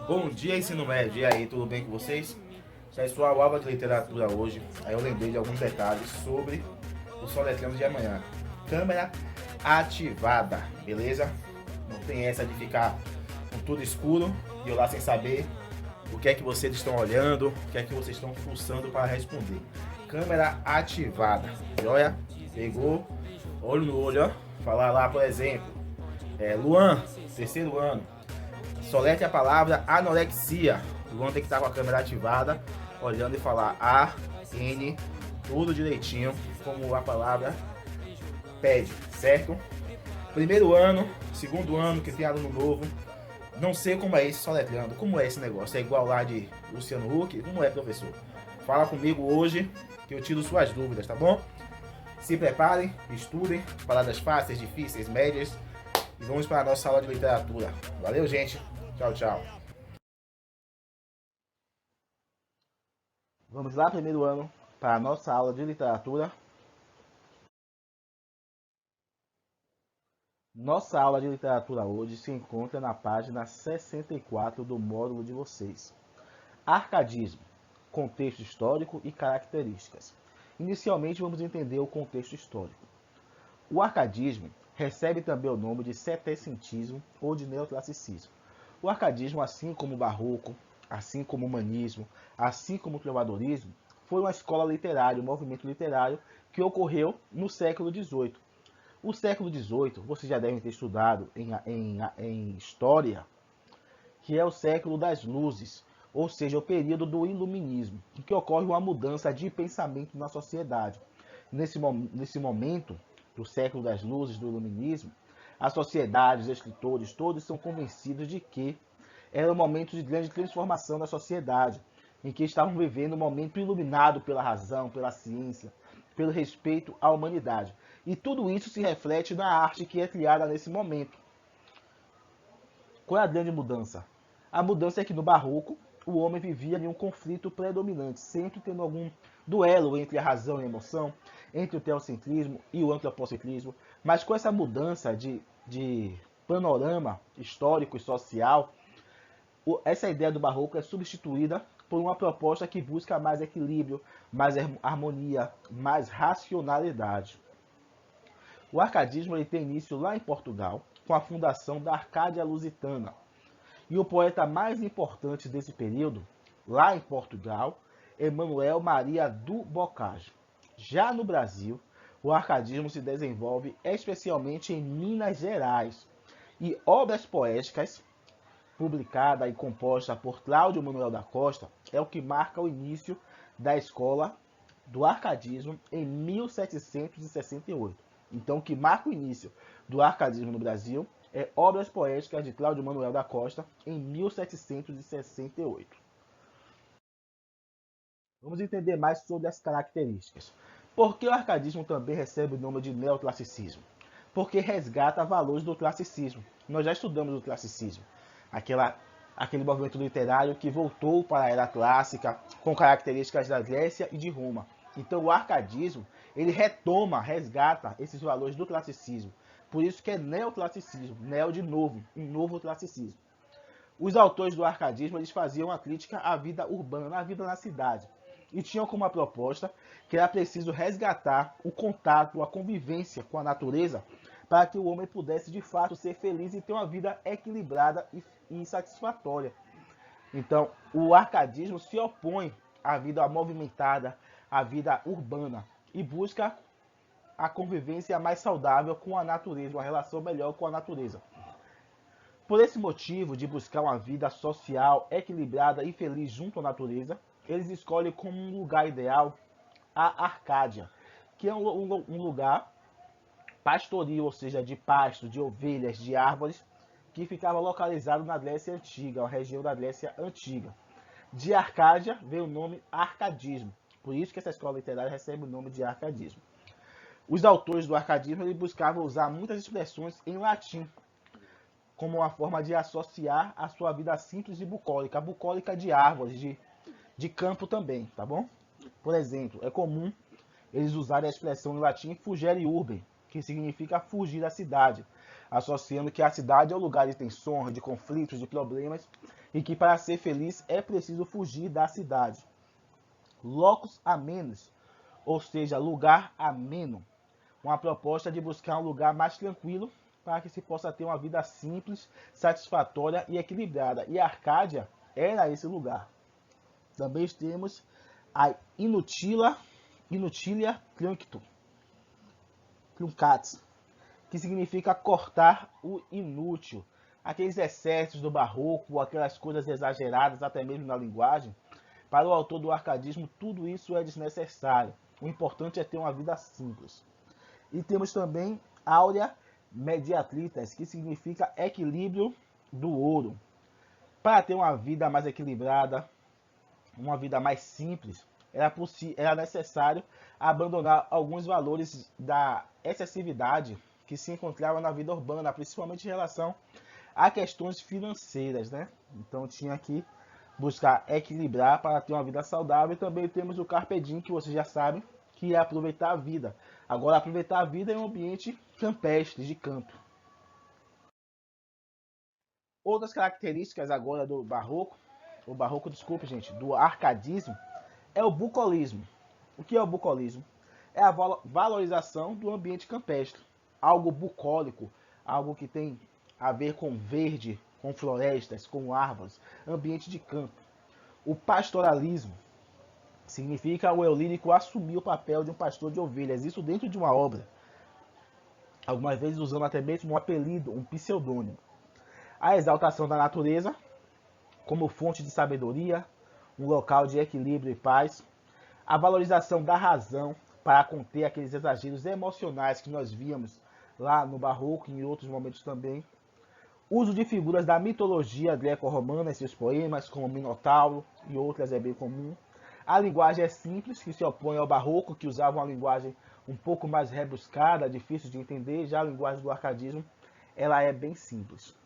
Bom dia, ensino médio. E aí, tudo bem com vocês? Pessoal, aula de literatura hoje. Aí eu lembrei de alguns detalhes sobre o soletrando de amanhã. Câmera ativada, beleza? Não tem essa de ficar com tudo escuro e eu lá sem saber o que é que vocês estão olhando, o que é que vocês estão fuçando para responder. Câmera ativada. Joia? Pegou? Olho no olho, ó. Falar lá, por exemplo, Luan, terceiro ano. Solete a palavra anorexia. Luan tem que estar com a câmera ativada, olhando e falar A, N, tudo direitinho, como a palavra pede, certo? Primeiro ano, segundo ano, que tem aluno novo. Não sei como é esse soletrando, como é esse negócio. É igual lá de Luciano Huck? Como é, professor? Fala comigo hoje, que eu tiro suas dúvidas, tá bom? Se preparem, estudem, palavras fáceis, difíceis, médias. E vamos para a nossa aula de literatura. Valeu, gente. Tchau, tchau. Vamos lá, primeiro ano, para a nossa aula de literatura. Nossa aula de literatura hoje se encontra na página 64 do módulo de vocês. Arcadismo, contexto histórico e características. Inicialmente vamos entender o contexto histórico. O arcadismo recebe também o nome de setecentismo ou de neoclassicismo. O arcadismo, assim como o barroco, assim como o humanismo, assim como o trovadorismo, foi uma escola literária, um movimento literário que ocorreu no século XVIII. O século XVIII, vocês já devem ter estudado em história, que é o século das luzes, ou seja, o período do iluminismo, em que ocorre uma mudança de pensamento na sociedade. Nesse momento do século das luzes, do iluminismo, a sociedade, os escritores, todos são convencidos de que era um momento de grande transformação da sociedade, em que estavam vivendo um momento iluminado pela razão, pela ciência, pelo respeito à humanidade. E tudo isso se reflete na arte que é criada nesse momento. Qual é a grande mudança? A mudança é que no barroco o homem vivia em um conflito predominante, sempre tendo algum duelo entre a razão e a emoção, entre o teocentrismo e o antropocentrismo. Mas com essa mudança de panorama histórico e social, essa ideia do barroco é substituída por uma proposta que busca mais equilíbrio, mais harmonia, mais racionalidade. O arcadismo ele tem início lá em Portugal, com a fundação da Arcádia Lusitana. E o poeta mais importante desse período, lá em Portugal, é Manuel Maria do Bocage. Já no Brasil, o arcadismo se desenvolve especialmente em Minas Gerais. E obras poéticas, publicada e composta por Cláudio Manuel da Costa, é o que marca o início da escola do arcadismo em 1768. Então, o que marca o início do arcadismo no Brasil é Obras Poéticas de Cláudio Manuel da Costa, em 1768. Vamos entender mais sobre as características. Por que o arcadismo também recebe o nome de neoclassicismo? Porque resgata valores do classicismo. Nós já estudamos o classicismo, aquele movimento literário que voltou para a era clássica, com características da Grécia e de Roma. Então o arcadismo, ele retoma, resgata esses valores do classicismo. Por isso que é neoclassicismo, neo de novo, um novo classicismo. Os autores do arcadismo eles faziam uma crítica à vida urbana, à vida na cidade. E tinham como uma proposta que era preciso resgatar o contato, a convivência com a natureza, para que o homem pudesse de fato ser feliz e ter uma vida equilibrada e satisfatória. Então, o arcadismo se opõe à vida movimentada, à vida urbana, e busca a convivência mais saudável com a natureza, uma relação melhor com a natureza. Por esse motivo de buscar uma vida social equilibrada e feliz junto à natureza, eles escolhem como um lugar ideal a Arcádia, que é um lugar pastoril, ou seja, de pasto, de ovelhas, de árvores, que ficava localizado na Grécia Antiga, uma região da Grécia Antiga. De Arcádia veio o nome arcadismo, por isso que essa escola literária recebe o nome de arcadismo. Os autores do arcadismo eles buscavam usar muitas expressões em latim, como uma forma de associar a sua vida simples e bucólica de árvores, de campo também, tá bom? Por exemplo, é comum eles usarem a expressão em latim fugere urbem, que significa fugir da cidade. associando que a cidade é o lugar de tensões, de conflitos, de problemas, e que para ser feliz é preciso fugir da cidade. Locus amenus, ou seja, lugar ameno, uma proposta de buscar um lugar mais tranquilo para que se possa ter uma vida simples, satisfatória e equilibrada. E a Arcádia era esse lugar. Também temos a Inutilia truncatus, que significa cortar o inútil. Aqueles excessos do barroco, aquelas coisas exageradas, até mesmo na linguagem. Para o autor do arcadismo, tudo isso é desnecessário. O importante é ter uma vida simples. E temos também Aurea mediatritas, que significa equilíbrio do ouro. Para ter uma vida mais equilibrada, uma vida mais simples, era necessário abandonar alguns valores da excessividade que se encontrava na vida urbana, principalmente em relação a questões financeiras, né? Então tinha que buscar equilibrar para ter uma vida saudável. E também temos o Carpe Diem, que vocês já sabem, que é aproveitar a vida. Agora, aproveitar a vida em um ambiente campestre, de campo. Outras características agora do barroco, do arcadismo, é o bucolismo. O que é o bucolismo? É a valorização do ambiente campestre. Algo bucólico, algo que tem a ver com verde, com florestas, com árvores, ambiente de campo. O pastoralismo significa o eu lírico assumir o papel de um pastor de ovelhas, isso dentro de uma obra. Algumas vezes usando até mesmo um apelido, um pseudônimo. A exaltação da natureza como fonte de sabedoria, um local de equilíbrio e paz. A valorização da razão para conter aqueles exageros emocionais que nós víamos lá no barroco e em outros momentos também. Uso de figuras da mitologia greco-romana em seus poemas, como Minotauro e outras é bem comum. A linguagem é simples, que se opõe ao barroco, que usava uma linguagem um pouco mais rebuscada, difícil de entender. Já a linguagem do arcadismo, ela é bem simples.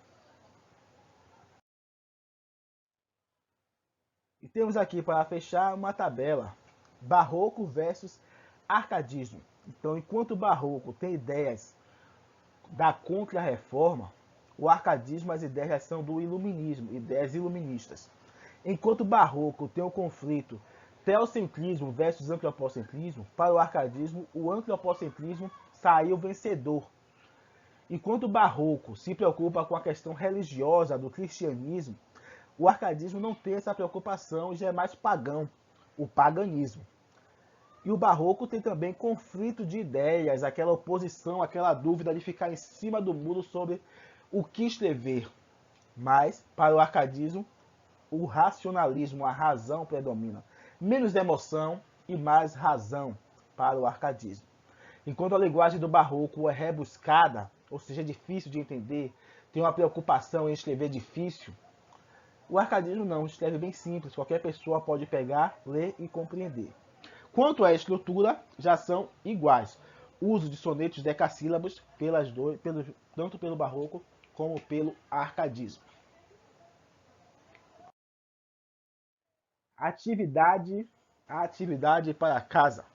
E temos aqui para fechar uma tabela, barroco versus arcadismo. Então, enquanto o barroco tem ideias da contra-reforma, o arcadismo, as ideias são do iluminismo, ideias iluministas. Enquanto o barroco tem o conflito teocentrismo versus antropocentrismo, para o arcadismo, o antropocentrismo saiu vencedor. Enquanto o barroco se preocupa com a questão religiosa do cristianismo, o arcadismo não tem essa preocupação e já é mais pagão, o paganismo. E o barroco tem também conflito de ideias, aquela oposição, aquela dúvida de ficar em cima do muro sobre o que escrever. Mas, para o arcadismo, o racionalismo, a razão predomina. Menos emoção e mais razão para o arcadismo. Enquanto a linguagem do barroco é rebuscada, ou seja, é difícil de entender, tem uma preocupação em escrever difícil, o arcadismo não, escreve bem simples, qualquer pessoa pode pegar, ler e compreender. Quanto à estrutura, já são iguais. Uso de sonetos decassílabos tanto pelo barroco como pelo arcadismo. Atividade para casa.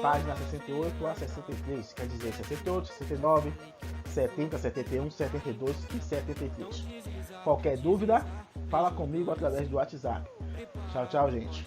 Página 68 a 63, quer dizer 68, 69, 70, 71, 72 e 73. Qualquer dúvida, fala comigo através do WhatsApp. Tchau, tchau, gente.